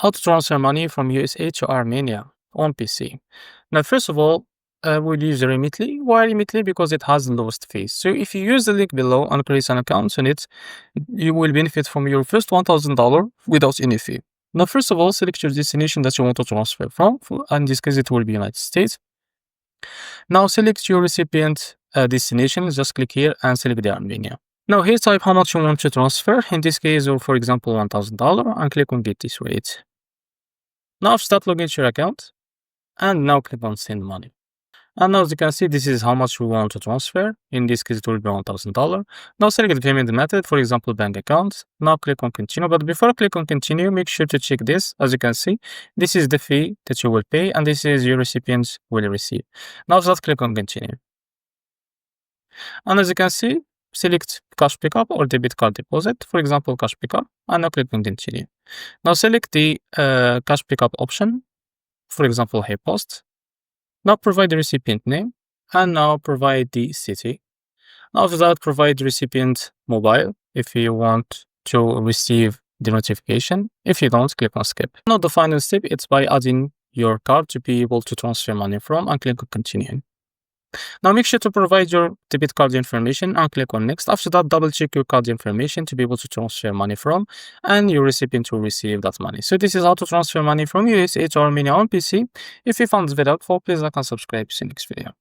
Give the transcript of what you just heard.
how to transfer money from USA to Armenia on PC. Now, first of all, we'll use Remitly. Why Remitly? Because it has the lowest fees. So if you use the link below and create an account on it, you will benefit from your first $1,000 without any fee. Now, first of all, select your destination that you want to transfer from. In this case, it will be United States. Now, select your recipient destination. Just click here and select the Armenia. Now, here type how much you want to transfer. In this case, or for example, $1,000, and click on Get This Rate. Now, start logging into your account, and now click on Send Money. And now, as you can see, this is how much we want to transfer. In this case, it will be $1,000. Now, select the payment method, for example, bank account. Now, click on Continue. But before I click on Continue, make sure to check this. As you can see, this is the fee that you will pay, and this is your recipients will receive. Now, just click on Continue. And as you can see, select cash pickup or debit card deposit, for example, cash pickup, and now click on Continue. Now, select the cash pickup option, for example, HeyPost. Now provide the recipient name, and now provide the city. Now after that, provide the recipient mobile if you want to receive the notification. If you don't, click on skip. Now the final step is by adding your card to be able to transfer money from, and click on continue. Now make sure to provide your debit card information and click on next. After that, double check your card information to be able to transfer money from, and your recipient will receive that money. So this is how to transfer money from USA to Armenia on PC. If you found this video helpful, please like and subscribe. See you next video.